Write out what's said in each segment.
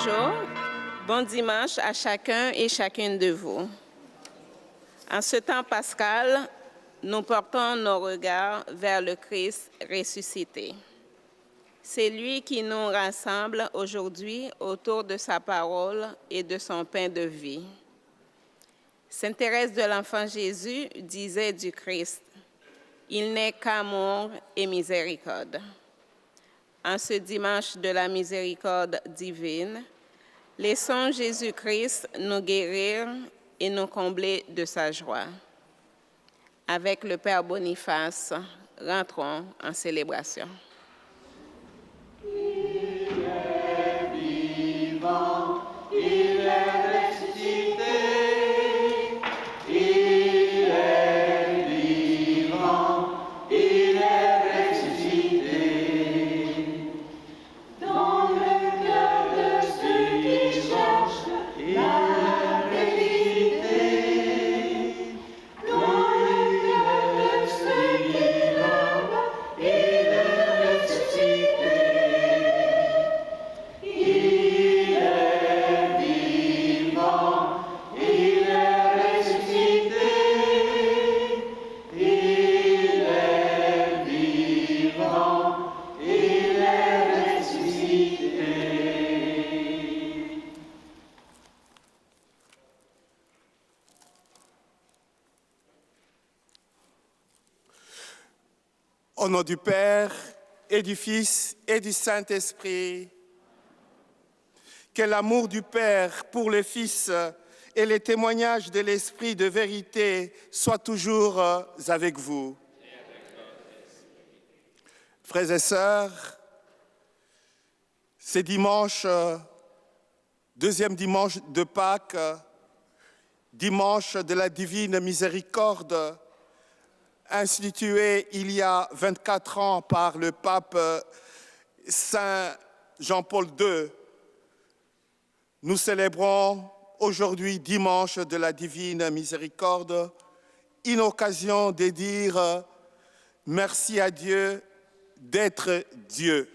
Bonjour, bon dimanche à chacun et chacune de vous. En ce temps pascal, nous portons nos regards vers le Christ ressuscité. C'est lui qui nous rassemble aujourd'hui autour de sa parole et de son pain de vie. Sainte Thérèse de l'Enfant Jésus disait du Christ, « Il n'est qu'amour et miséricorde ». En ce dimanche de la miséricorde divine, laissons Jésus-Christ nous guérir et nous combler de sa joie. Avec le Père Boniface, rentrons en célébration. Il est vivant, il est ressuscité. Il est vivant, il est ressuscité. Dans le cœur de ceux qui cherchent la vérité. Dans le cœur de ceux qui l'aiment, il est ressuscité. Il est vivant, il est ressuscité. Il est vivant, il est ressuscité. Au nom du Père et du Fils et du Saint-Esprit, que l'amour du Père pour le Fils et les témoignages de l'Esprit de vérité soient toujours avec vous. Frères et sœurs, c'est dimanche, deuxième dimanche de Pâques, dimanche de la divine miséricorde, institué il y a 24 ans par le pape Saint Jean-Paul II. Nous célébrons aujourd'hui, dimanche de la divine miséricorde, une occasion de dire merci à Dieu d'être Dieu,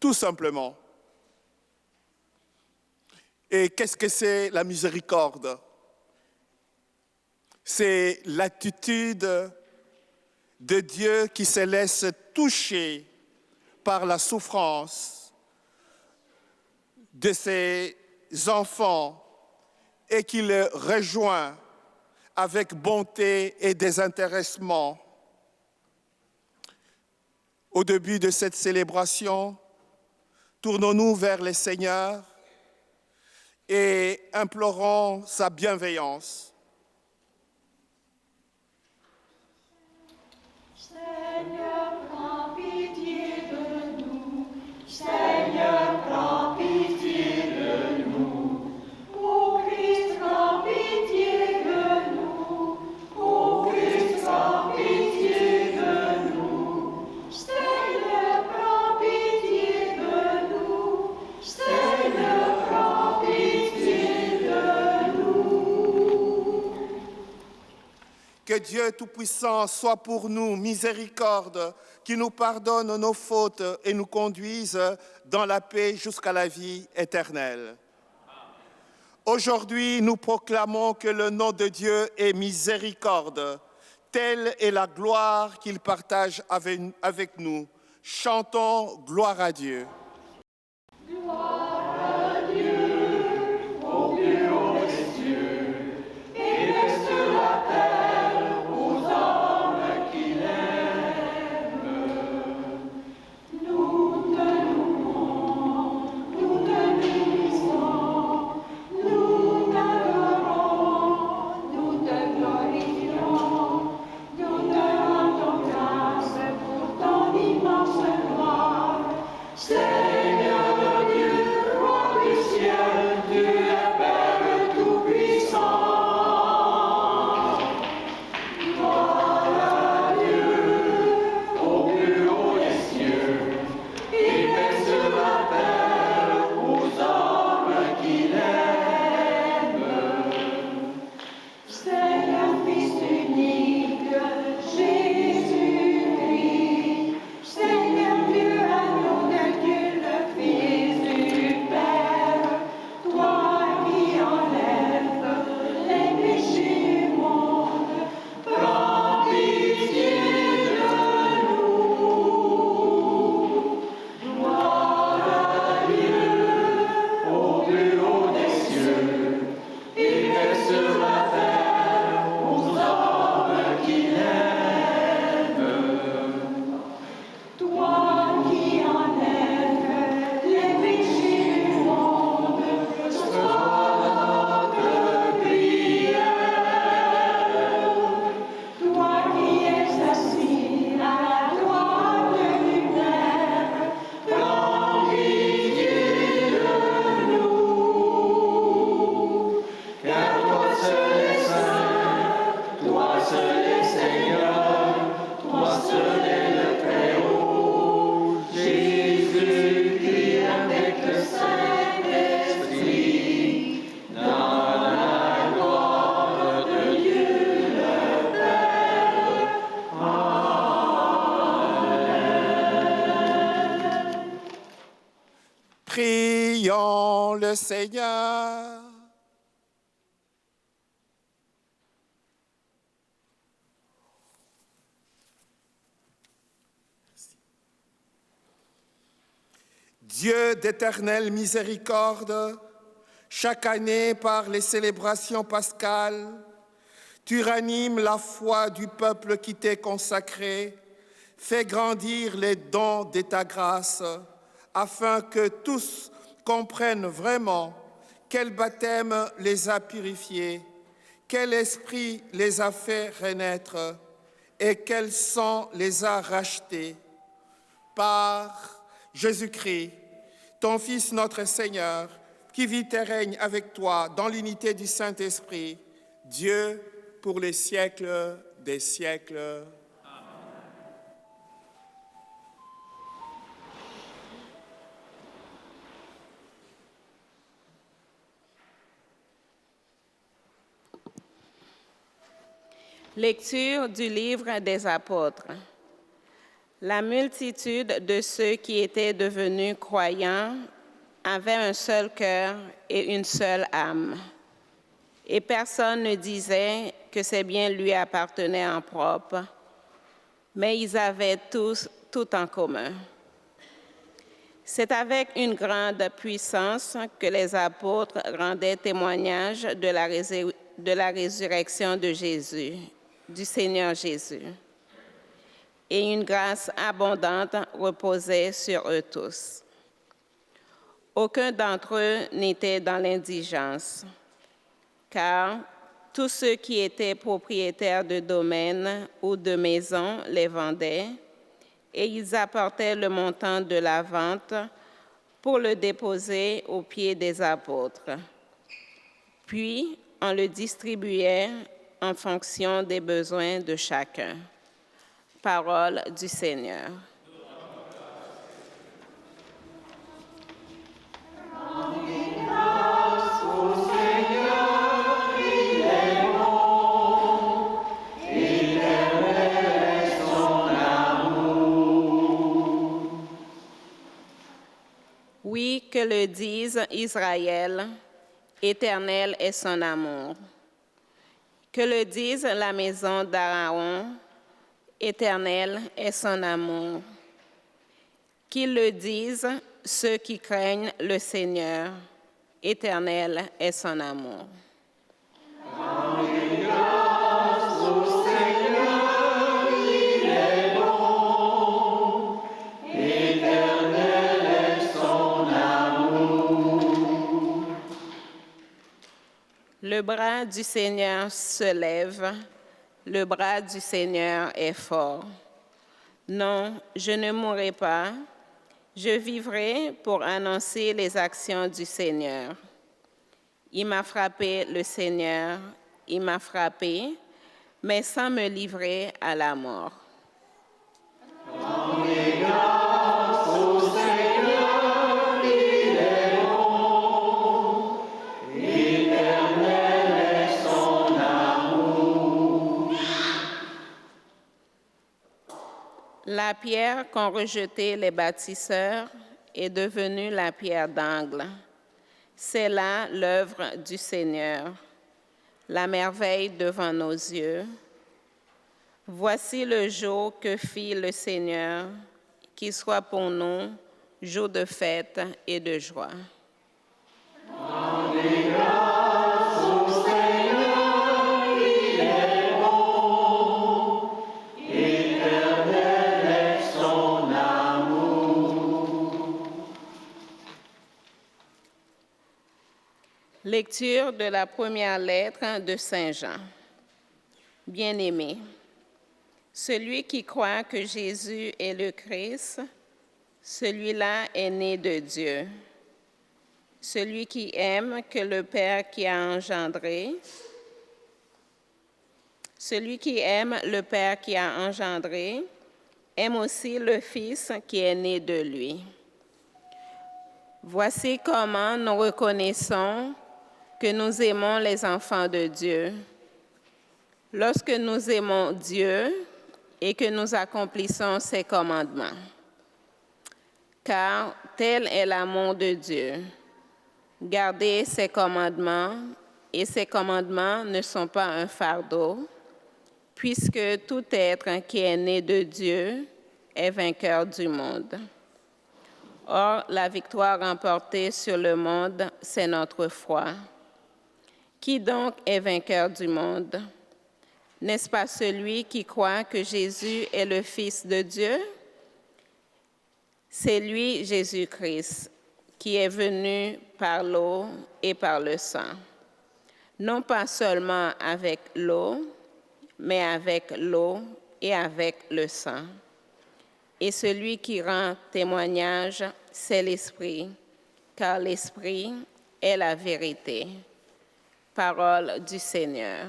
tout simplement. Et qu'est-ce que c'est la miséricorde? C'est l'attitude de Dieu qui se laisse toucher par la souffrance de ses enfants et qui les rejoint avec bonté et désintéressement. Au début de cette célébration, tournons-nous vers le Seigneur et implorons sa bienveillance. Seigneur, prends pitié de nous. Seigneur, prends pitié de nous. Ô Christ, prends pitié de nous. Ô Christ, prends pitié de nous. Seigneur, prends pitié de nous. Seigneur, prends pitié de nous. Que Dieu Tout-Puissant soit pour nous miséricorde, qui nous pardonne nos fautes et nous conduise dans la paix jusqu'à la vie éternelle. Aujourd'hui, nous proclamons que le nom de Dieu est miséricorde. Telle est la gloire qu'il partage avec nous. Chantons gloire à Dieu. Gloire à Dieu, au plus haut des cieux, et laisse la terre aux hommes qu'il aime. Nous te louons, nous te bénissons, nous t'adorons, nous te glorifions, nous te rendons grâce pour ton immense gloire. Seigneur Dieu, Prions le Seigneur. Dieu d'éternelle miséricorde, chaque année par les célébrations pascales, tu ranimes la foi du peuple qui t'est consacré, fais grandir les dons de ta grâce, afin que tous comprennent vraiment quel baptême les a purifiés, quel esprit les a fait renaître et quel sang les a rachetés. Par Jésus-Christ, ton Fils notre Seigneur, qui vit et règne avec toi dans l'unité du Saint-Esprit, Dieu pour les siècles des siècles. Lecture du livre des apôtres. La multitude de ceux qui étaient devenus croyants avait un seul cœur et une seule âme. Et personne ne disait que ces biens lui appartenaient en propre, mais ils avaient tous tout en commun. C'est avec une grande puissance que les apôtres rendaient témoignage de la résurrection de Jésus, du Seigneur Jésus. Et une grâce abondante reposait sur eux tous. Aucun d'entre eux n'était dans l'indigence, car tous ceux qui étaient propriétaires de domaines ou de maisons les vendaient, et ils apportaient le montant de la vente pour le déposer aux pieds des apôtres. Puis, on le distribuait en fonction des besoins de chacun. Parole du Seigneur. Oui, que le dise Israël, éternel est son amour. Que le dise la maison d'Aaron, éternel est son amour. Qu'ils le disent ceux qui craignent le Seigneur, éternel est son amour. Le bras du Seigneur se lève, le bras du Seigneur est fort. Non, je ne mourrai pas, je vivrai pour annoncer les actions du Seigneur. Il m'a frappé, le Seigneur, il m'a frappé, mais sans me livrer à la mort. La pierre qu'ont rejetée les bâtisseurs est devenue la pierre d'angle. C'est là l'œuvre du Seigneur, la merveille devant nos yeux. Voici le jour que fit le Seigneur, qu'il soit pour nous jour de fête et de joie. Lecture de la première lettre de Saint Jean. Bien-aimés, celui qui croit que Jésus est le Christ, celui-là est né de Dieu. Celui qui aime que le Père qui a engendré, celui qui aime le Père qui a engendré, aime aussi le Fils qui est né de lui. Voici comment nous reconnaissons que nous aimons les enfants de Dieu. Lorsque nous aimons Dieu et que nous accomplissons ses commandements. Car tel est l'amour de Dieu, Gardez ses commandements, et ses commandements ne sont pas un fardeau, puisque tout être qui est né de Dieu est vainqueur du monde. Or, la victoire remportée sur le monde, c'est notre foi. Qui donc est vainqueur du monde? N'est-ce pas celui qui croit que Jésus est le Fils de Dieu? C'est lui, Jésus-Christ, qui est venu par l'eau et par le sang. Non pas seulement avec l'eau, mais avec l'eau et avec le sang. Et celui qui rend témoignage, c'est l'Esprit, car l'Esprit est la vérité. Parole du Seigneur.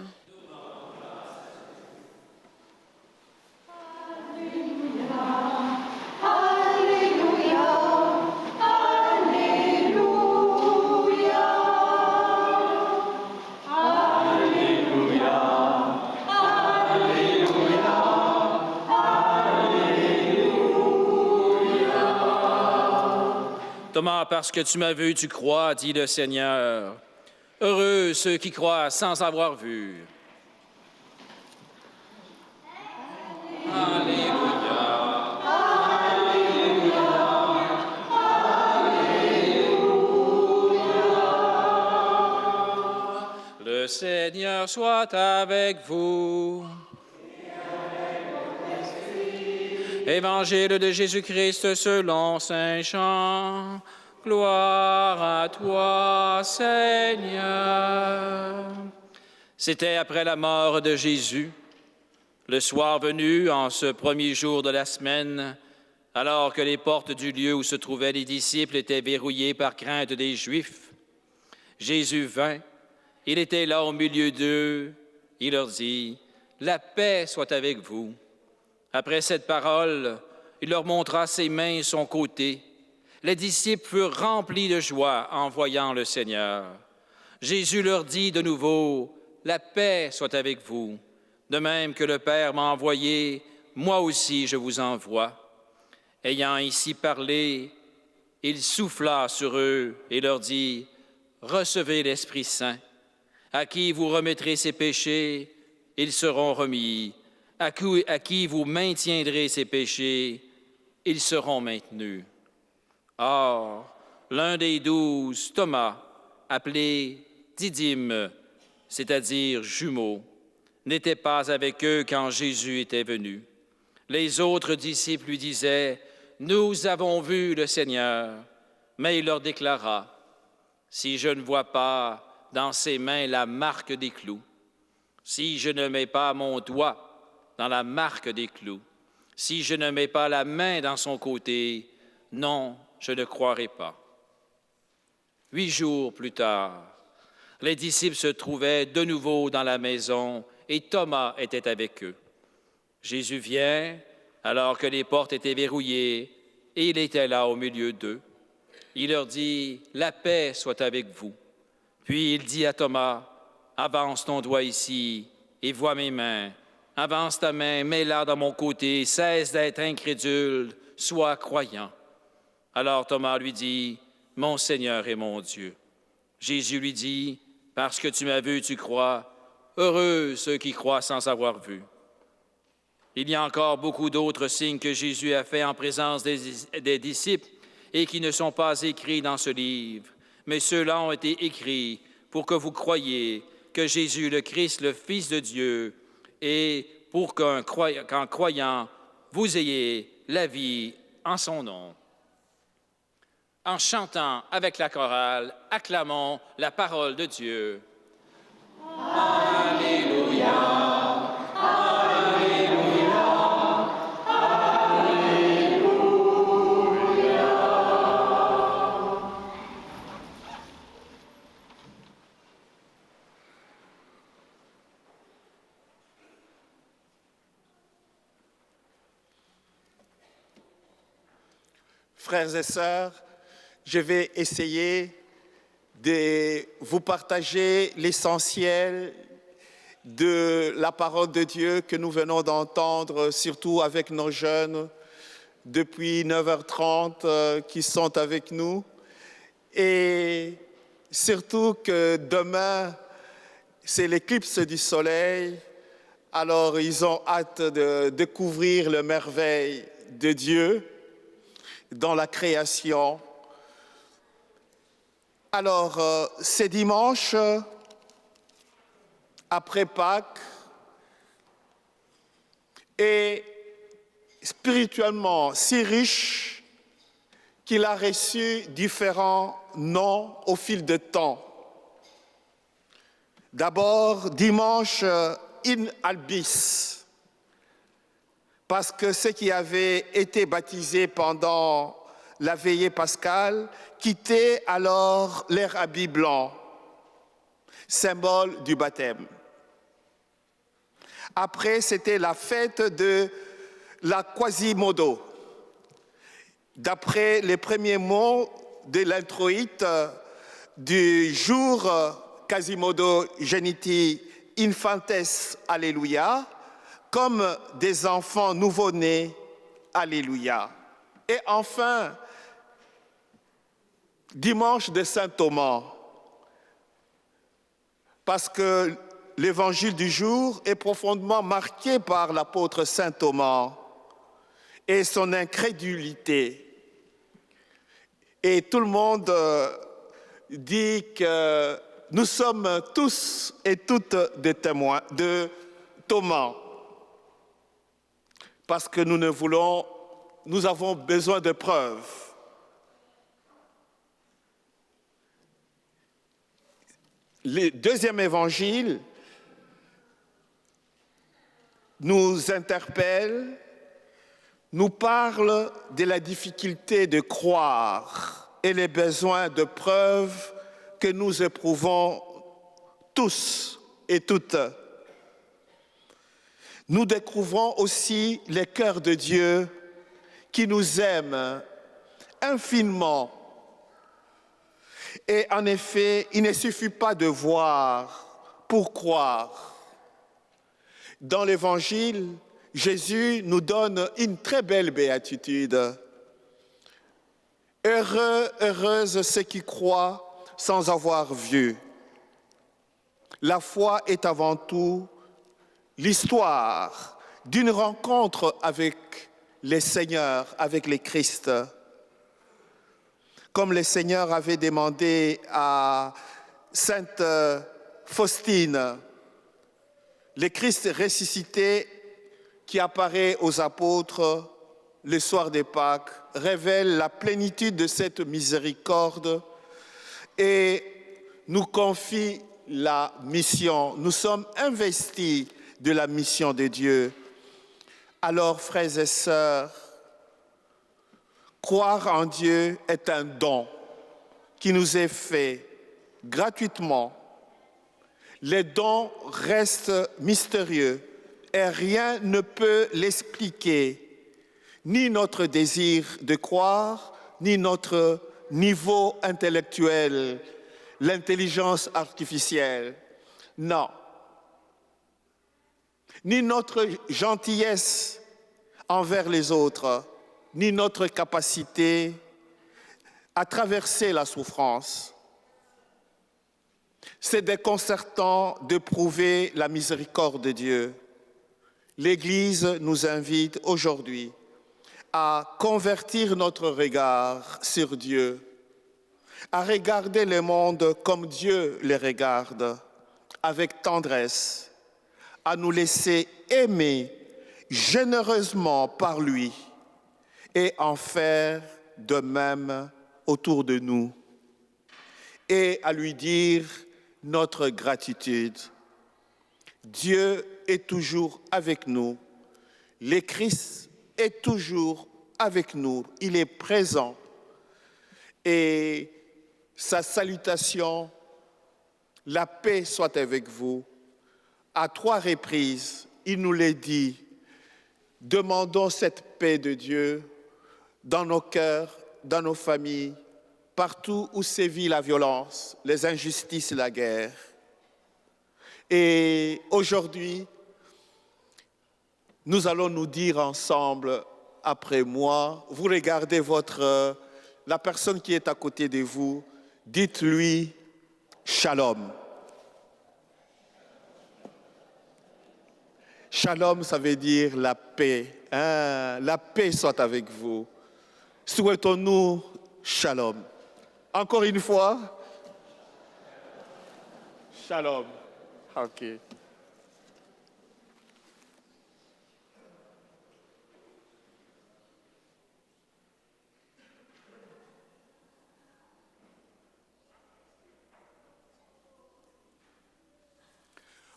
Thomas, parce que tu m'as vu, tu crois, dit le Seigneur. Heureux ceux qui croient sans avoir vu. Alléluia. Le Seigneur soit avec vous. Évangile de Jésus-Christ selon saint Jean. Gloire à toi, Seigneur. C'était après la mort de Jésus, le soir venu, en ce premier jour de la semaine, alors que les portes du lieu où se trouvaient les disciples étaient verrouillées par crainte des Juifs. Jésus vint, il était là au milieu d'eux, il leur dit, « La paix soit avec vous ». Après cette parole, il leur montra ses mains et son côté. Les disciples furent remplis de joie en voyant le Seigneur. Jésus leur dit de nouveau, « La paix soit avec vous. De même que le Père m'a envoyé, moi aussi je vous envoie. » Ayant ainsi parlé, il souffla sur eux et leur dit, « Recevez l'Esprit Saint. À qui vous remettrez ses péchés, ils seront remis. À qui vous maintiendrez ses péchés, ils seront maintenus. » Or, l'un des 12, Thomas, appelé Didyme, c'est-à-dire jumeau, n'était pas avec eux quand Jésus était venu. Les autres disciples lui disaient, « Nous avons vu le Seigneur. » Mais il leur déclara, « Si je ne vois pas dans ses mains la marque des clous, si je ne mets pas mon doigt dans la marque des clous, si je ne mets pas la main dans son côté, non, je ne croirai pas. » 8 jours plus tard, les disciples se trouvaient de nouveau dans la maison et Thomas était avec eux. Jésus vient, alors que les portes étaient verrouillées, et il était là au milieu d'eux. Il leur dit, « La paix soit avec vous. » Puis il dit à Thomas, « Avance ton doigt ici et vois mes mains. Avance ta main, mets-la dans mon côté, cesse d'être incrédule, sois croyant. » Alors Thomas lui dit, « Mon Seigneur et mon Dieu. » Jésus lui dit, « Parce que tu m'as vu, tu crois. Heureux ceux qui croient sans avoir vu. » Il y a encore beaucoup d'autres signes que Jésus a faits en présence des disciples et qui ne sont pas écrits dans ce livre, mais ceux-là ont été écrits pour que vous croyiez que Jésus, le Christ, le Fils de Dieu, et pour qu'en croyant, vous ayez la vie en son nom. En chantant avec la chorale, acclamons la parole de Dieu. Alléluia, Alléluia, Alléluia. Frères et sœurs, je vais essayer de vous partager l'essentiel de la parole de Dieu que nous venons d'entendre, surtout avec nos jeunes, depuis 9h30 qui sont avec nous. Et surtout que demain, c'est l'éclipse du soleil. Alors, ils ont hâte de découvrir les merveilles de Dieu dans la création. Alors, c'est dimanche, après Pâques, et spirituellement si riche qu'il a reçu différents noms au fil du temps. D'abord, dimanche in albis, parce que ceux qui avaient été baptisés pendant la veillée pascale quittaient alors leur habit blanc, symbole du baptême. Après, c'était la fête de la Quasimodo. D'après les premiers mots de l'introïte du jour Quasimodo geniti infantes, alléluia, comme des enfants nouveau-nés, alléluia. Et enfin, dimanche de Saint Thomas, parce que l'évangile du jour est profondément marqué par l'apôtre Saint Thomas et son incrédulité. Et tout le monde dit que nous sommes tous et toutes des témoins de Thomas, parce que nous avons besoin de preuves. Le deuxième évangile nous interpelle, nous parle de la difficulté de croire et les besoins de preuves que nous éprouvons tous et toutes. Nous découvrons aussi le cœur de Dieu qui nous aime infiniment. Et en effet, il ne suffit pas de voir pour croire. Dans l'Évangile, Jésus nous donne une très belle béatitude. Heureux, heureuses ceux qui croient sans avoir vu. La foi est avant tout l'histoire d'une rencontre avec le Seigneur, avec le Christ. Comme le Seigneur avait demandé à Sainte Faustine, le Christ ressuscité qui apparaît aux apôtres le soir des Pâques révèle la plénitude de cette miséricorde et nous confie la mission. Nous sommes investis de la mission de Dieu. Alors, frères et sœurs, croire en Dieu est un don qui nous est fait gratuitement. Les dons restent mystérieux et rien ne peut l'expliquer, ni notre désir de croire, ni notre niveau intellectuel, l'intelligence artificielle. Non. Ni notre gentillesse envers les autres, ni notre capacité à traverser la souffrance. C'est déconcertant de prouver la miséricorde de Dieu. L'Église nous invite aujourd'hui à convertir notre regard sur Dieu, à regarder le monde comme Dieu le regarde, avec tendresse, à nous laisser aimer généreusement par lui et en faire de même autour de nous, et à lui dire notre gratitude. Dieu est toujours avec nous. Le Christ est toujours avec nous. Il est présent. Et sa salutation, la paix soit avec vous. À 3 reprises, il nous l'a dit. Demandons cette paix de Dieu dans nos cœurs, dans nos familles, partout où sévit la violence, les injustices et la guerre. Et aujourd'hui, nous allons nous dire ensemble, après moi, vous regardez la personne qui est à côté de vous, dites-lui, Shalom. Shalom, ça veut dire la paix. Hein? La paix soit avec vous. Souhaitons-nous shalom. Encore une fois. Shalom. OK.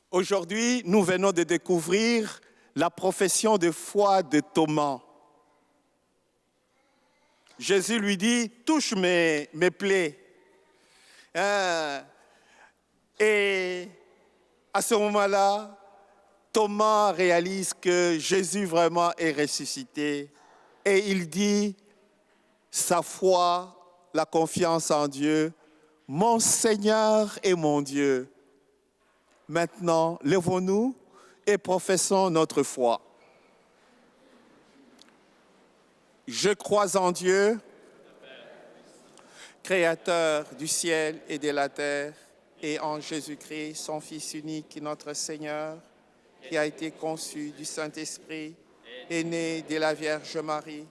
Aujourd'hui, nous venons de découvrir la profession de foi de Thomas. Jésus lui dit, touche mes plaies. Et à ce moment-là, Thomas réalise que Jésus vraiment est ressuscité. Et il dit, sa foi, la confiance en Dieu, mon Seigneur et mon Dieu. Maintenant, levons-nous et professons notre foi. Je crois en Dieu, Créateur du ciel et de la terre, et en Jésus-Christ, son Fils unique, notre Seigneur, qui a été conçu du Saint-Esprit, est né de la Vierge Marie,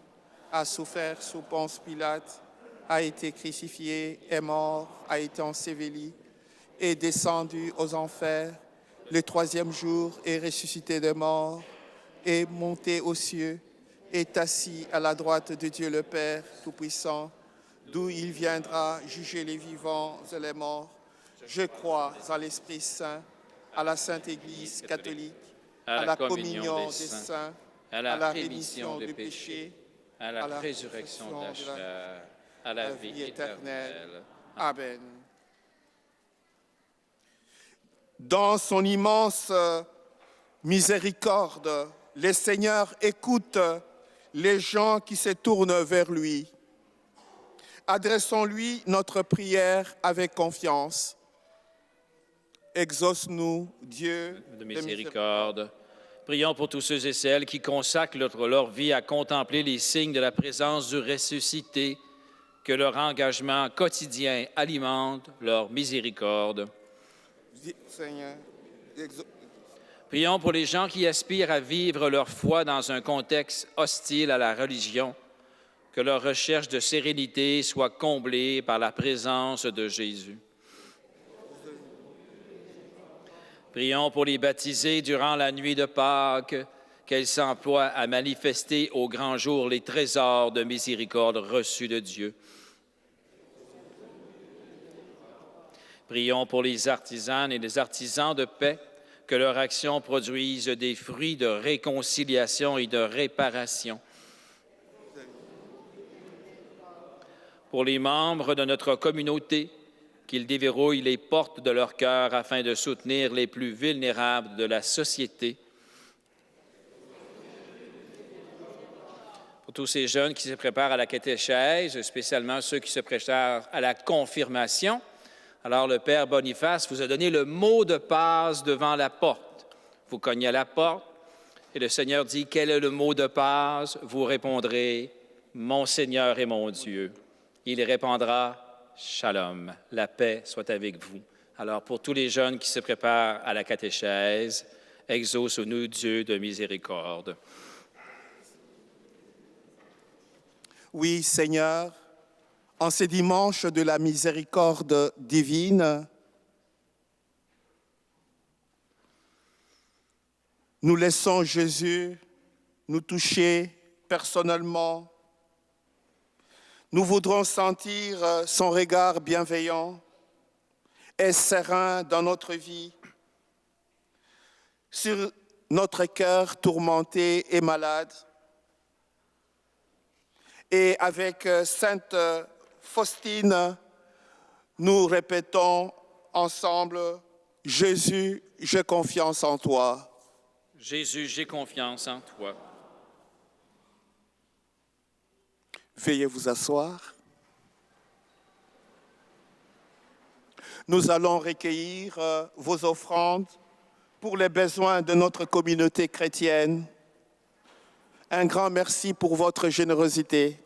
a souffert sous Ponce Pilate, a été crucifié, est mort, a été enseveli, est descendu aux enfers, le troisième jour est ressuscité des morts, est monté aux cieux, est assis à la droite de Dieu le Père Tout-Puissant, d'où il viendra juger les vivants et les morts. Je crois en l'Esprit Saint, à la Sainte Église catholique, à la communion des saints, à la rémission des péchés, à la résurrection de la chair, à la vie éternelle. Amen. Dans son immense miséricorde, le Seigneur écoute les gens qui se tournent vers lui. Adressons-lui notre prière avec confiance. Exauce-nous, Dieu de miséricorde. Prions pour tous ceux et celles qui consacrent leur vie à contempler les signes de la présence du ressuscité, que leur engagement quotidien alimente leur miséricorde. Seigneur, prions pour les gens qui aspirent à vivre leur foi dans un contexte hostile à la religion, que leur recherche de sérénité soit comblée par la présence de Jésus. Prions pour les baptisés durant la nuit de Pâques, qu'elles s'emploient à manifester au grand jour les trésors de miséricorde reçus de Dieu. Prions pour les artisanes et les artisans de paix, que leur action produise des fruits de réconciliation et de réparation. Pour les membres de notre communauté, qu'ils déverrouillent les portes de leur cœur afin de soutenir les plus vulnérables de la société. Pour tous ces jeunes qui se préparent à la catéchèse, spécialement ceux qui se préparent à la confirmation, alors le Père Boniface vous a donné le mot de passe devant la porte. Vous cognez à la porte et le Seigneur dit, quel est le mot de passe? Vous répondrez, mon Seigneur et mon Dieu. Il répondra, Shalom, la paix soit avec vous. Alors, pour tous les jeunes qui se préparent à la catéchèse, exauce-nous, Dieu de miséricorde. Oui, Seigneur, en ce dimanche de la miséricorde divine, nous laissons Jésus nous toucher personnellement. Nous voudrons sentir son regard bienveillant et serein dans notre vie, sur notre cœur tourmenté et malade. Et avec Sainte Faustine, nous répétons ensemble, Jésus, j'ai confiance en toi. Jésus, j'ai confiance en toi. Veuillez vous asseoir. Nous allons recueillir vos offrandes pour les besoins de notre communauté chrétienne. Un grand merci pour votre générosité.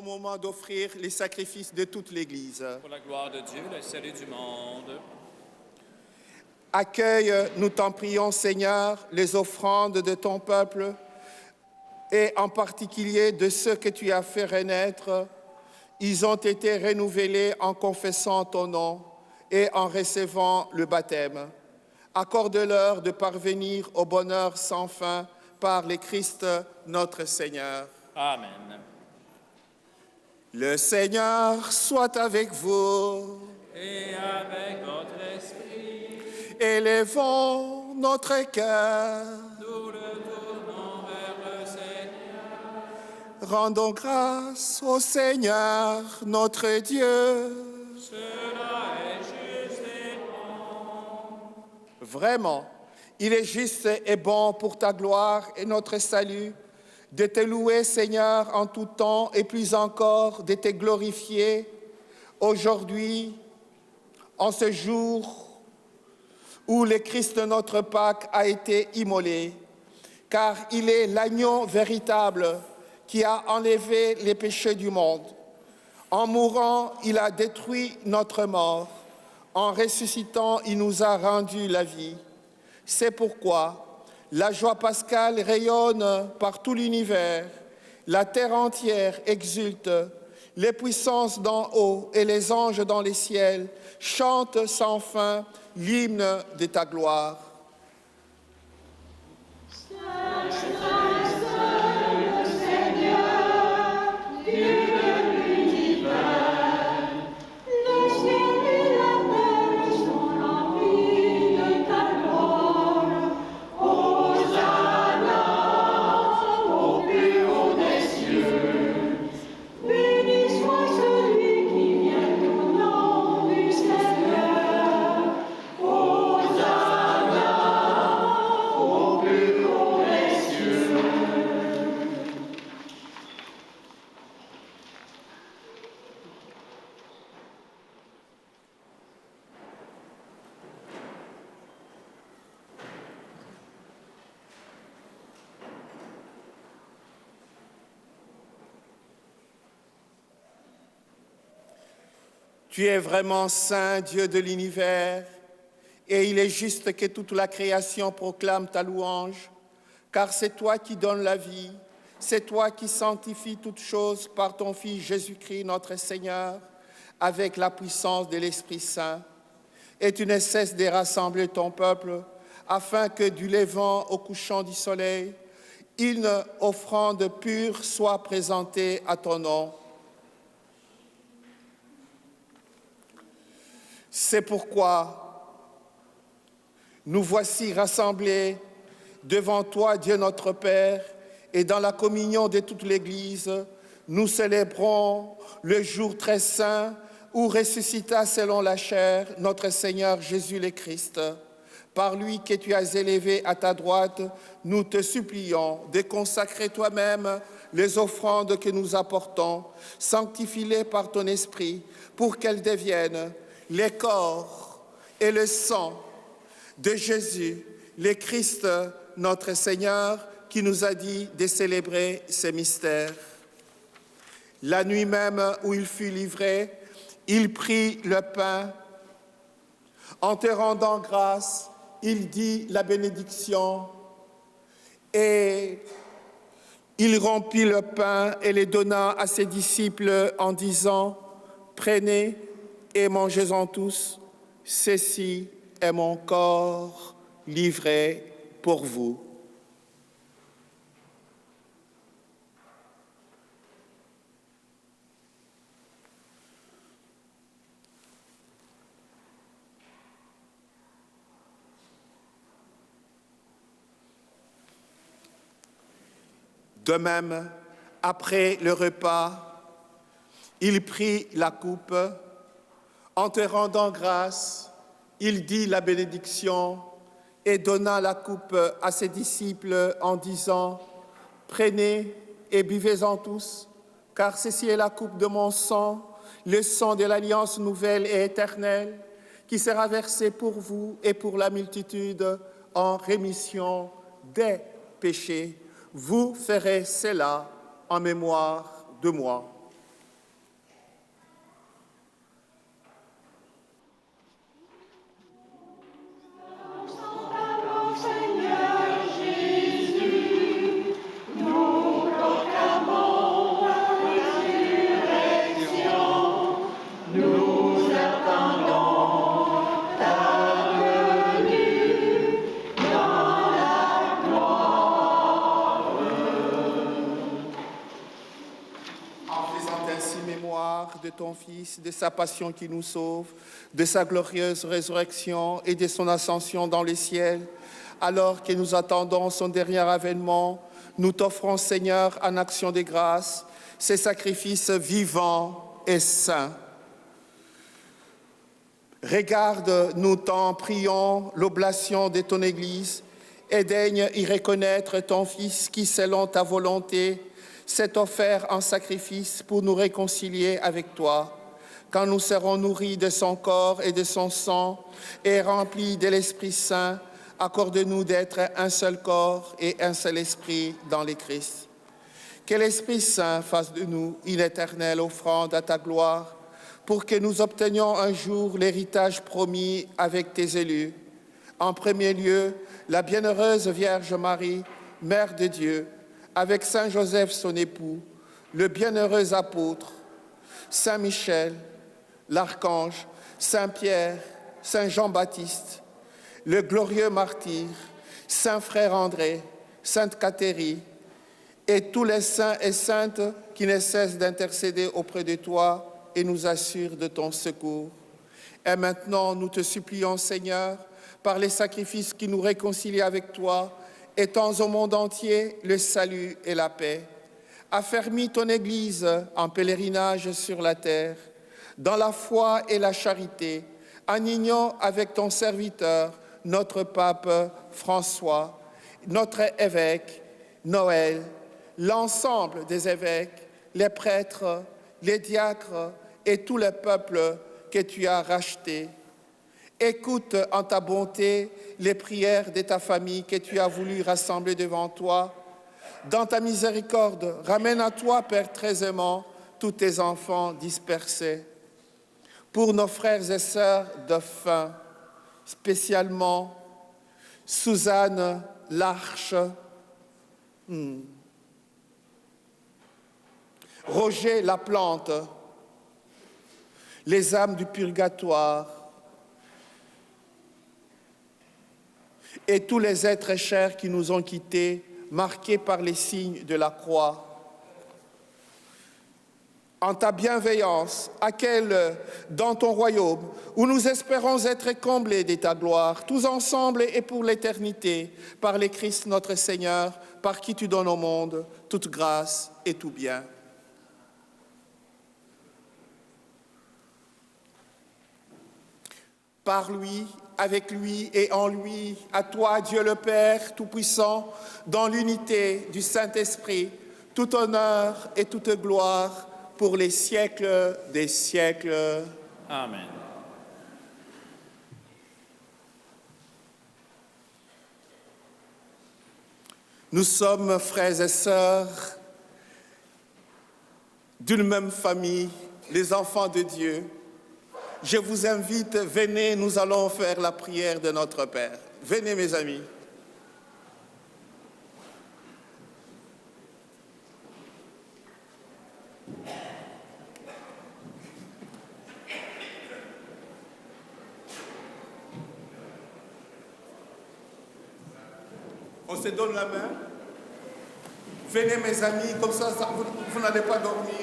moment d'offrir les sacrifices de toute l'Église. Pour la gloire de Dieu, le salut du monde. Accueille, nous t'en prions, Seigneur, les offrandes de ton peuple et en particulier de ceux que tu as fait renaître. Ils ont été renouvelés en confessant ton nom et en recevant le baptême. Accorde-leur de parvenir au bonheur sans fin par le Christ notre Seigneur. Amen. Le Seigneur soit avec vous. Et avec votre esprit, Élevons notre cœur. nous le tournons vers le Seigneur. Rendons grâce au Seigneur notre Dieu. Cela est juste et bon. Vraiment, il est juste et bon pour ta gloire et notre salut de te louer, Seigneur, en tout temps et plus encore de te glorifier aujourd'hui, en ce jour où le Christ de notre Pâque a été immolé, car il est l'agneau véritable qui a enlevé les péchés du monde. En mourant, il a détruit notre mort. En ressuscitant, il nous a rendu la vie. C'est pourquoi la joie pascale rayonne par tout l'univers. La terre entière exulte. Les puissances d'en haut et les anges dans les ciels chantent sans fin l'hymne de ta gloire. Tu es vraiment saint, Dieu de l'univers, et il est juste que toute la création proclame ta louange, car c'est toi qui donnes la vie, c'est toi qui sanctifies toutes choses par ton Fils Jésus-Christ, notre Seigneur, avec la puissance de l'Esprit Saint. Et tu ne cesses de rassembler ton peuple, afin que du levant au couchant du soleil, une offrande pure soit présentée à ton nom. C'est pourquoi nous voici rassemblés devant toi, Dieu notre Père, et dans la communion de toute l'Église, nous célébrons le jour très saint où ressuscita selon la chair notre Seigneur Jésus le Christ. Par lui que tu as élevé à ta droite, nous te supplions de consacrer toi-même les offrandes que nous apportons, sanctifie-les par ton esprit, pour qu'elles deviennent les corps et le sang de Jésus, le Christ, notre Seigneur, qui nous a dit de célébrer ces mystères. La nuit même où il fut livré, il prit le pain. En te rendant grâce, il dit la bénédiction et il rompit le pain et le donna à ses disciples en disant « Prenez et mangez-en tous, ceci est mon corps livré pour vous. » De même, après le repas, il prit la coupe. En te rendant grâce, il dit la bénédiction et donna la coupe à ses disciples en disant « Prenez et buvez-en tous, car ceci est la coupe de mon sang, le sang de l'alliance nouvelle et éternelle, qui sera versé pour vous et pour la multitude en rémission des péchés. Vous ferez cela en mémoire de moi. » Fils, de sa passion qui nous sauve, de sa glorieuse résurrection et de son ascension dans les ciels, alors que nous attendons son dernier avènement, nous t'offrons, Seigneur, en action de grâce, ces sacrifices vivants et saints. Regarde, nous t'en prions, l'oblation de ton Église, et daigne y reconnaître ton Fils qui, selon ta volonté, s'est offert en sacrifice pour nous réconcilier avec toi. Quand nous serons nourris de son corps et de son sang et remplis de l'Esprit Saint, accorde-nous d'être un seul corps et un seul esprit dans le Christ. Que l'Esprit Saint fasse de nous une éternelle offrande à ta gloire, pour que nous obtenions un jour l'héritage promis avec tes élus. En premier lieu, la bienheureuse Vierge Marie, Mère de Dieu, avec Saint Joseph son époux, le bienheureux apôtre, Saint Michel, l'Archange, Saint Pierre, Saint Jean-Baptiste, le glorieux martyr, Saint Frère André, Sainte Catherine, et tous les saints et saintes qui ne cessent d'intercéder auprès de toi et nous assurent de ton secours. Et maintenant, nous te supplions, Seigneur, par les sacrifices qui nous réconcilient avec toi, étends au monde entier le salut et la paix. Affermis ton Église en pèlerinage sur la terre, dans la foi et la charité, en union avec ton serviteur, notre pape François, notre évêque Noël, l'ensemble des évêques, les prêtres, les diacres et tout le peuple que tu as racheté. Écoute en ta bonté les prières de ta famille que tu as voulu rassembler devant toi. Dans ta miséricorde, ramène à toi, Père très aimant, tous tes enfants dispersés. Pour nos frères et sœurs de faim, spécialement Suzanne Larche, Roger Laplante, les âmes du purgatoire et tous les êtres chers qui nous ont quittés, marqués par les signes de la croix. En ta bienveillance, accueille dans ton royaume, où nous espérons être comblés de ta gloire, tous ensemble et pour l'éternité, par le Christ notre Seigneur, par qui tu donnes au monde toute grâce et tout bien. Par lui, avec lui et en lui, à toi, Dieu le Père Tout-Puissant, dans l'unité du Saint-Esprit, tout honneur et toute gloire pour les siècles des siècles. Amen. Nous sommes frères et sœurs d'une même famille, les enfants de Dieu. Je vous invite, venez, nous allons faire la prière de notre Père. Venez, mes amis. On se donne la main. Venez, mes amis, comme ça vous n'allez pas dormir.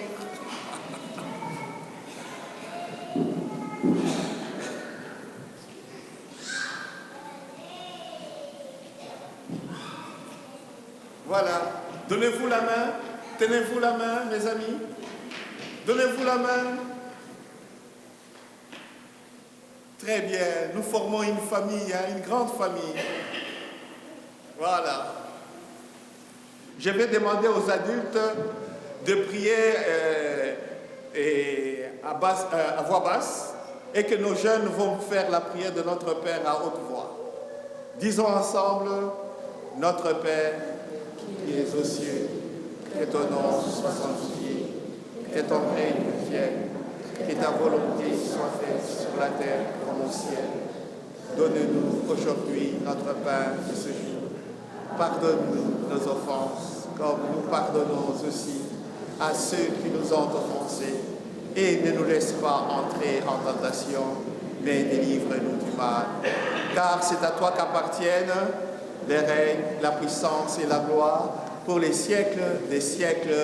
Voilà, donnez-vous la main, tenez-vous la main, mes amis, donnez-vous la main. Très bien, nous formons une famille, une grande famille. Voilà. Je vais demander aux adultes de prier à voix basse et que nos jeunes vont faire la prière de notre Père à haute voix. Disons ensemble, notre Père, qui es aux cieux, que ton nom soit sanctifié, que ton règne vienne, que ta volonté soit faite sur la terre comme au ciel. Donne-nous aujourd'hui notre pain de ce jour. Pardonne-nous nos offenses, comme nous pardonnons aussi à ceux qui nous ont offensés. Et ne nous laisse pas entrer en tentation, mais délivre-nous du mal. Car c'est à toi qu'appartiennent les règnes, la puissance et la gloire pour les siècles des siècles.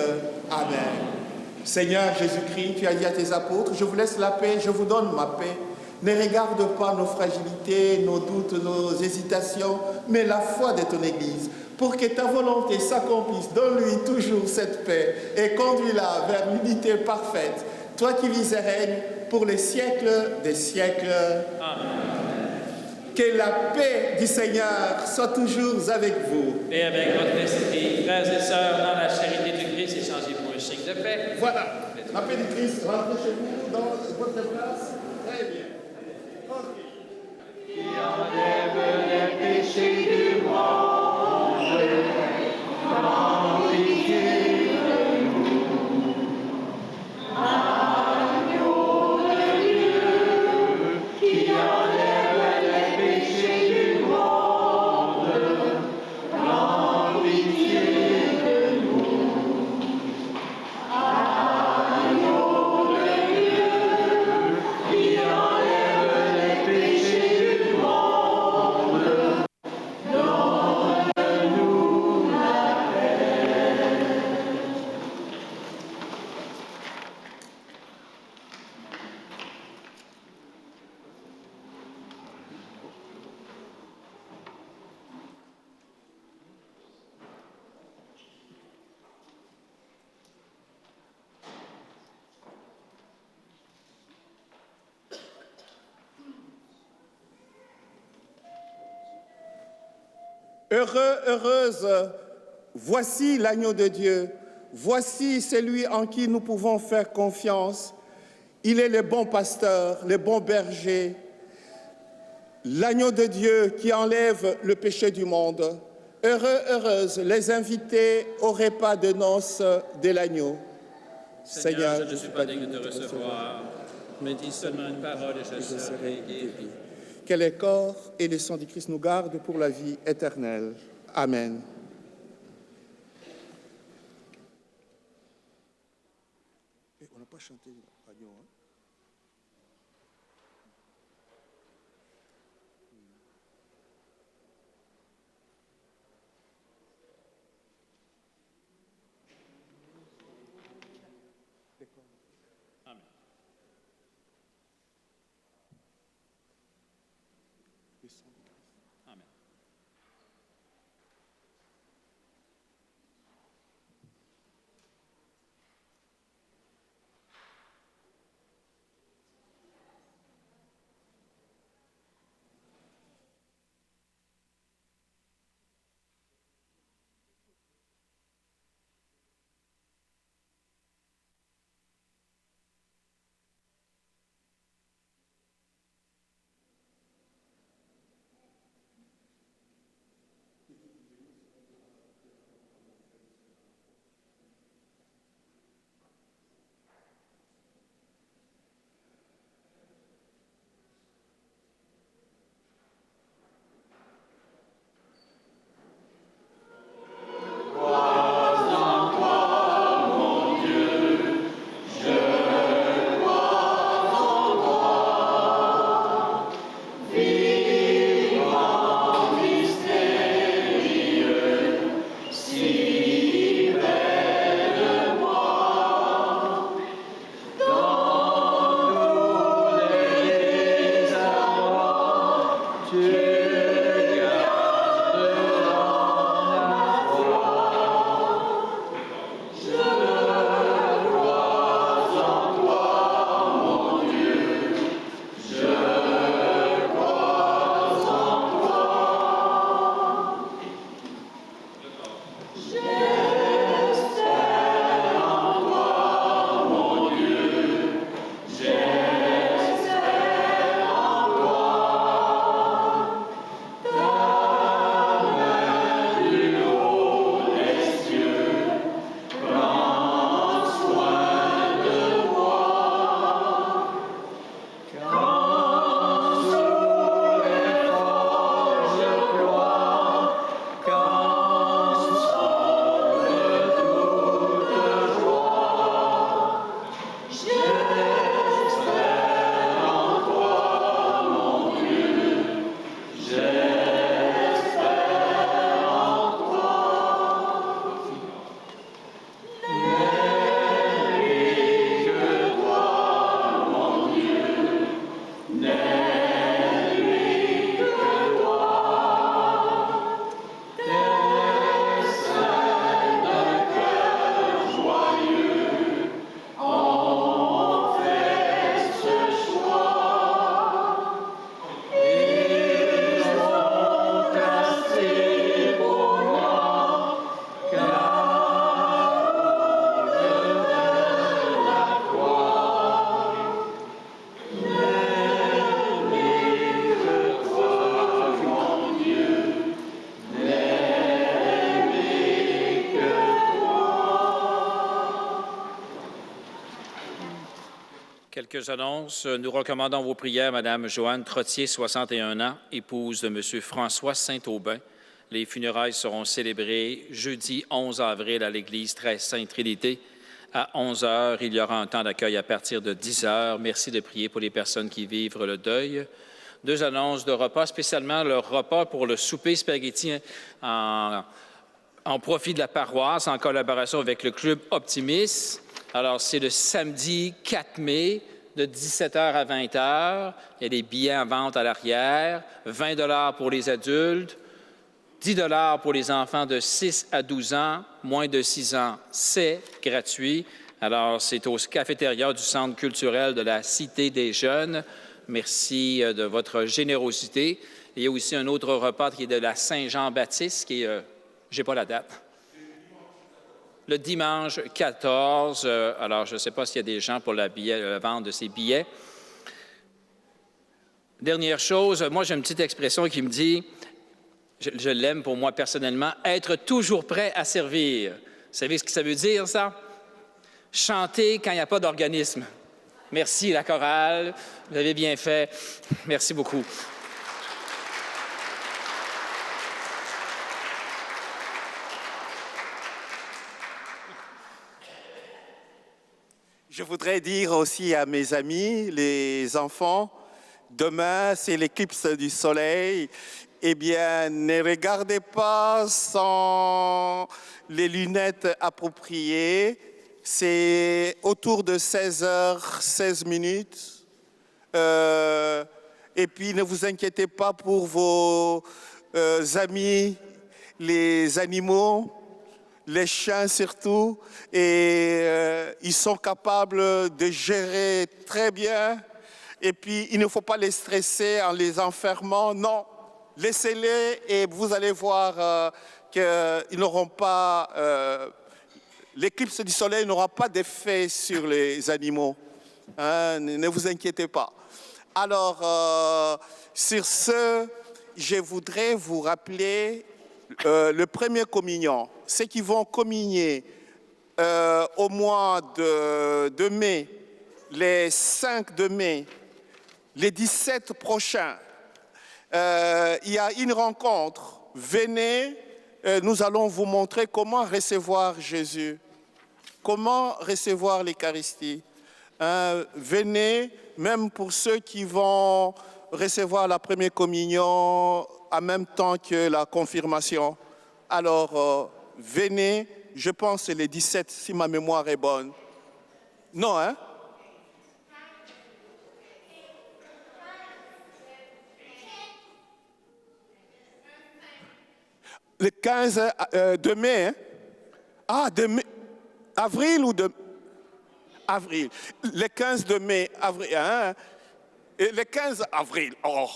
Amen. Seigneur Jésus-Christ, tu as dit à tes apôtres, je vous laisse la paix, je vous donne ma paix. Ne regarde pas nos fragilités, nos doutes, nos hésitations, mais la foi de ton Église. Pour que ta volonté s'accomplisse, donne-lui toujours cette paix et conduis-la vers l'unité parfaite. Toi qui vis et règnes pour les siècles des siècles. Amen. Que la paix du Seigneur soit toujours avec vous. Et avec votre esprit, frères et sœurs, dans la charité du Christ, échangez pour un signe de paix. Voilà, la paix du Christ, rentrez chez vous dans votre place. Très bien. Qui enlève les péchés du monde, prends pitié de nous. Agneau de Dieu, qui enlève les péchés du monde, prends pitié de nous. Agneau de Dieu, qui enlève les péchés du monde, donne-nous la paix. Heureux, heureuse, voici l'agneau de Dieu, voici celui en qui nous pouvons faire confiance. Il est le bon pasteur, le bon berger, l'agneau de Dieu qui enlève le péché du monde. Heureux, heureuse, les invités au repas de noces de l'agneau. Seigneur, je ne suis pas digne de te recevoir, mais dis seulement une parole et je serai guéri. Que le corps et le sang du Christ nous gardent pour la vie éternelle. Amen. On n'a pas chanté l'agneau, hein? Amen. Amen. Quelques annonces. Nous recommandons vos prières, Madame Joanne Trottier, 61 ans, épouse de Monsieur François Saint-Aubin. Les funérailles seront célébrées jeudi 11 avril à l'église 13 Sainte-Trinité à 11 h. Il y aura un temps d'accueil à partir de 10 h. Merci de prier pour les personnes qui vivent le deuil. Deux annonces de repas, spécialement le repas pour le souper spaghetti en profit de la paroisse en collaboration avec le Club Optimis. Alors, c'est le samedi 4 mai de 17 h à 20 h. Il y a des billets en vente à l'arrière, 20 $ pour les adultes, 10 $ pour les enfants de 6 à 12 ans, moins de 6 ans, c'est gratuit. Alors, c'est au cafétéria du Centre culturel de la Cité des Jeunes. Merci de votre générosité. Il y a aussi un autre repas qui est de la Saint-Jean-Baptiste, qui est, j'ai pas la date, le dimanche 14. Alors, je ne sais pas s'il y a des gens pour la vente de ces billets. Dernière chose, moi, j'ai une petite expression qui me dit, je l'aime pour moi personnellement, être toujours prêt à servir. Vous savez ce que ça veut dire, ça? Chanter quand il n'y a pas d'organisme. Merci, la chorale. Vous avez bien fait. Merci beaucoup. Je voudrais dire aussi à mes amis, les enfants, demain, c'est l'éclipse du soleil. Eh bien, ne regardez pas sans les lunettes appropriées. C'est autour de 16h16. Et puis, ne vous inquiétez pas pour vos amis, les animaux, les chiens surtout. Et ils sont capables de gérer très bien. Et puis, il ne faut pas les stresser en les enfermant. Non, laissez-les et vous allez voir qu'ils n'auront pas... l'éclipse du soleil n'aura pas d'effet sur les animaux. Hein, ne vous inquiétez pas. Alors, sur ce, je voudrais vous rappeler le premier communion. Ceux qui vont communier au mois de mai, les 5 de mai, les 17 prochains, il y a une rencontre. Venez, nous allons vous montrer comment recevoir Jésus, comment recevoir l'Eucharistie. Venez, même pour ceux qui vont recevoir la première communion en même temps que la confirmation. Alors, venez, je pense que c'est les 17, si ma mémoire est bonne. Non, hein? Le 15 de mai, hein? Ah, de mai, avril ou de... Avril. Le 15 de mai, avril, hein? Et le 15 avril, oh!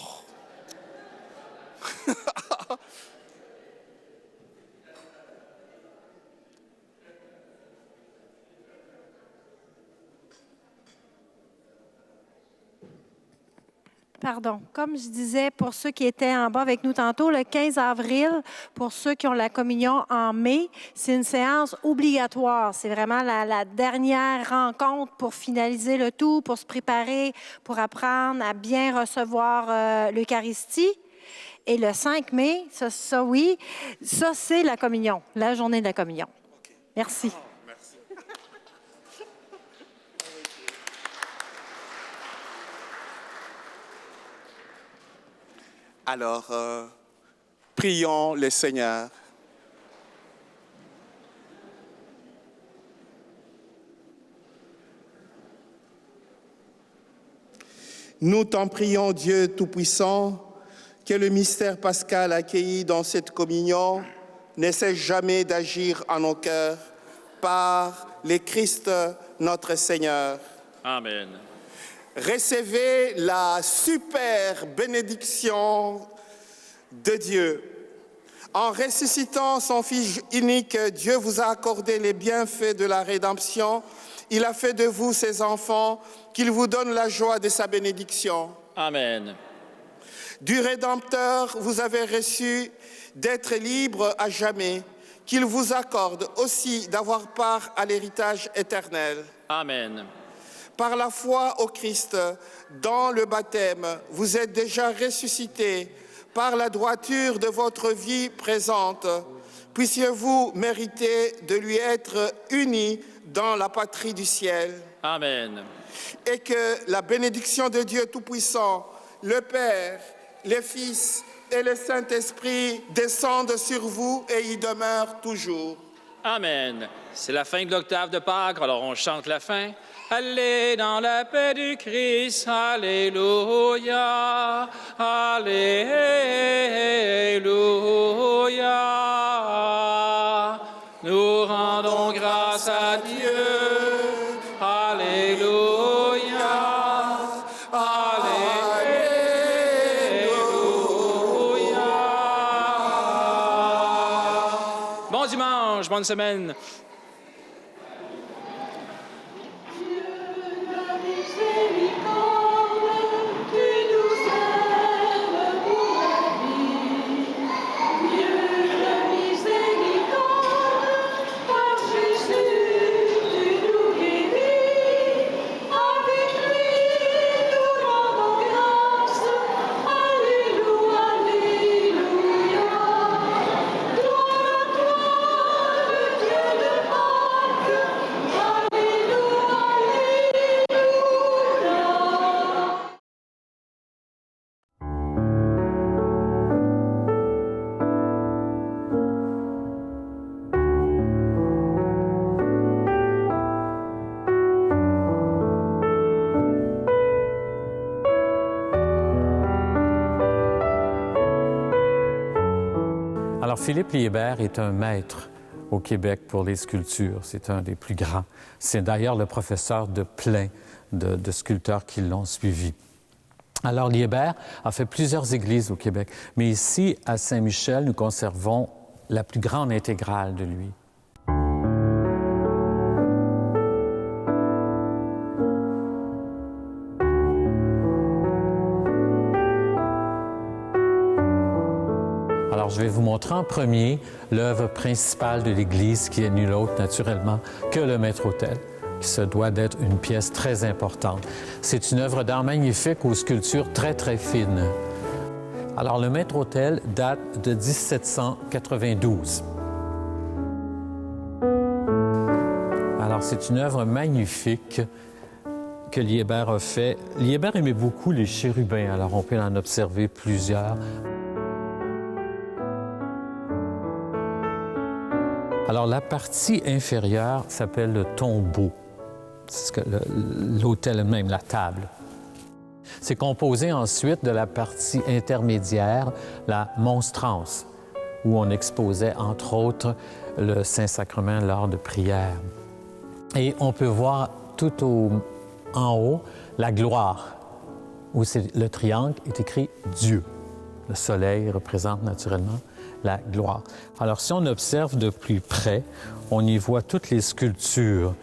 Pardon. Comme je disais, pour ceux qui étaient en bas avec nous tantôt, le 15 avril, pour ceux qui ont la communion en mai, c'est une séance obligatoire. C'est vraiment la dernière rencontre pour finaliser le tout, pour se préparer, pour apprendre à bien recevoir l'Eucharistie. Et le 5 mai, ça oui, ça c'est la communion, la journée de la communion. Okay. Merci. Merci. Alors, prions le Seigneur. Nous t'en prions, Dieu Tout-Puissant, que le mystère pascal accueilli dans cette communion ne cesse jamais d'agir en nos cœurs par le Christ notre Seigneur. Amen. Recevez la super bénédiction de Dieu. En ressuscitant son Fils unique, Dieu vous a accordé les bienfaits de la rédemption. Il a fait de vous ses enfants, qu'il vous donne la joie de sa bénédiction. Amen. Du Rédempteur, vous avez reçu d'être libre à jamais, qu'il vous accorde aussi d'avoir part à l'héritage éternel. Amen. Par la foi au Christ, dans le baptême, vous êtes déjà ressuscités par la droiture de votre vie présente. Puissiez-vous mériter de lui être unis dans la patrie du ciel. Amen. Et que la bénédiction de Dieu Tout-Puissant, le Père, le Fils et le Saint-Esprit descendent sur vous et y demeurent toujours. Amen. C'est la fin de l'octave de Pâques, alors on chante la fin. Allez dans la paix du Christ, Alléluia, Alléluia. Nous rendons grâce à Dieu, Alléluia, Alléluia. Bon dimanche, bonne semaine. Alors, Philippe Liébert est un maître au Québec pour les sculptures. C'est un des plus grands. C'est d'ailleurs le professeur de plein de sculpteurs qui l'ont suivi. Alors, Liébert a fait plusieurs églises au Québec, mais ici, à Saint-Michel, nous conservons la plus grande intégrale de lui. Alors, je vais vous montrer en premier l'œuvre principale de l'Église, qui est nulle autre, naturellement, que le maître-autel, qui se doit d'être une pièce très importante. C'est une œuvre d'art magnifique aux sculptures très, très fines. Alors, le maître-autel date de 1792. Alors, c'est une œuvre magnifique que Liébert a fait. Liébert aimait beaucoup les chérubins, alors on peut en observer plusieurs. Alors, la partie inférieure s'appelle le tombeau. C'est ce que l'autel même, la table. C'est composé ensuite de la partie intermédiaire, la monstrance, où on exposait, entre autres, le Saint-Sacrement lors de prières. Et on peut voir tout en haut la gloire, où le triangle est écrit Dieu. Le soleil représente naturellement la gloire. Alors, si on observe de plus près, on y voit toutes les sculptures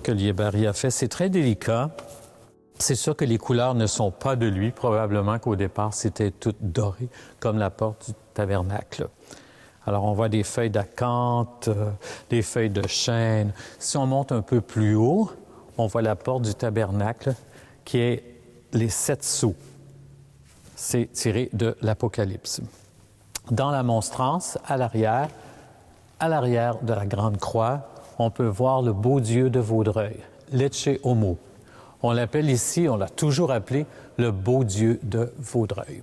que Liébert a fait. C'est très délicat. C'est sûr que les couleurs ne sont pas de lui. Probablement qu'au départ, c'était toutes dorées, comme la porte du tabernacle. Alors, on voit des feuilles d'acanthe, des feuilles de chêne. Si on monte un peu plus haut, on voit la porte du tabernacle, qui est les 7 sceaux. C'est tiré de l'Apocalypse. Dans la monstrance, à l'arrière de la grande croix, on peut voir le beau Dieu de Vaudreuil, l'Ecce Homo. On l'appelle ici, on l'a toujours appelé, le beau Dieu de Vaudreuil.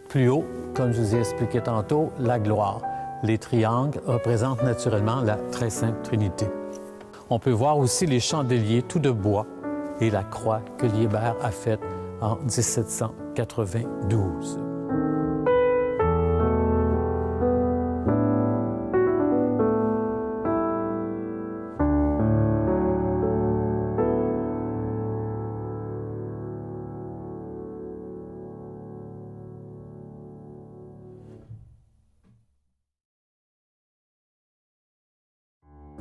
Plus haut, comme je vous ai expliqué tantôt, la gloire. Les triangles représentent naturellement la Très Sainte Trinité. On peut voir aussi les chandeliers tout de bois et la croix que Liébert a faite en 1792.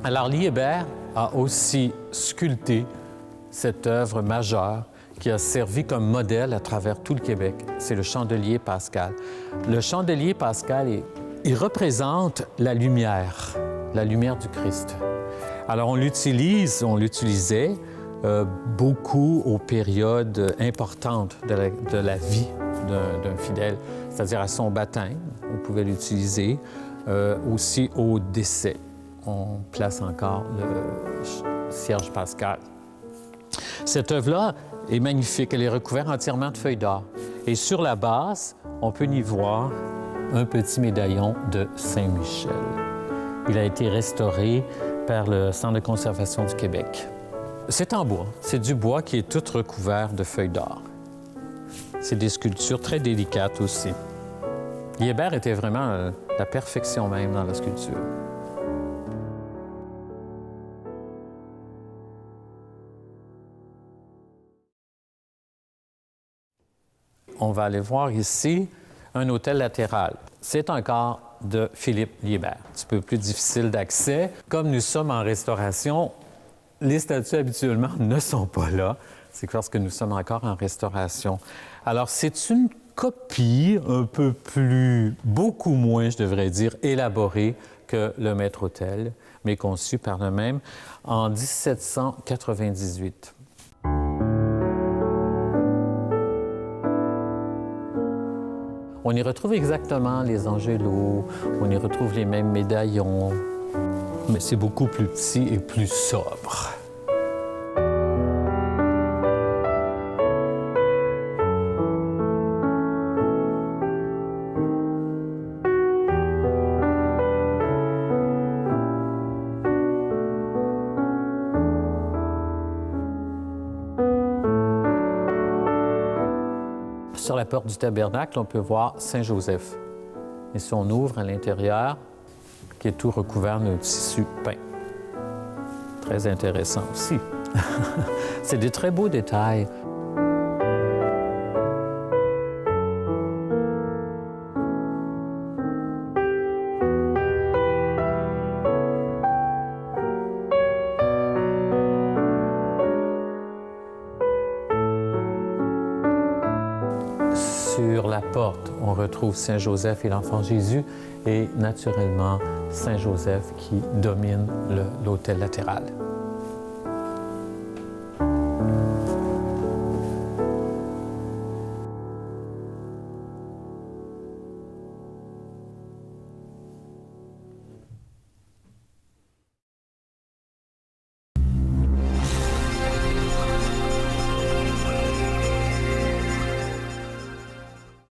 Alors, Liébert a aussi sculpté cette œuvre majeure qui a servi comme modèle à travers tout le Québec. C'est le chandelier pascal. Le chandelier pascal, il représente la lumière du Christ. Alors, on l'utilisait beaucoup aux périodes importantes de la vie d'un fidèle, c'est-à-dire à son baptême, on pouvait l'utiliser, aussi au décès. On place encore le cierge pascal. Cette œuvre-là est magnifique. Elle est recouverte entièrement de feuilles d'or. Et sur la base, on peut y voir un petit médaillon de Saint-Michel. Il a été restauré par le Centre de conservation du Québec. C'est en bois. C'est du bois qui est tout recouvert de feuilles d'or. C'est des sculptures très délicates aussi. Liébert était vraiment la perfection même dans la sculpture. On va aller voir ici un autel latéral. C'est un corps de Philippe Liébert, un petit peu plus difficile d'accès. Comme nous sommes en restauration, les statues habituellement ne sont pas là. C'est parce que nous sommes encore en restauration. Alors, c'est une copie un peu plus, beaucoup moins, je devrais dire, élaborée que le maître-autel, mais conçu par le même en 1798. On y retrouve exactement les angélos, on y retrouve les mêmes médaillons, mais c'est beaucoup plus petit et plus sobre. Sur la porte du tabernacle, on peut voir Saint-Joseph. Et si on ouvre à l'intérieur, qui est tout recouvert d'un tissu peint. Très intéressant aussi. C'est des très beaux détails. Sur la porte, on retrouve Saint-Joseph et l'enfant Jésus et naturellement Saint-Joseph qui domine l'autel latéral.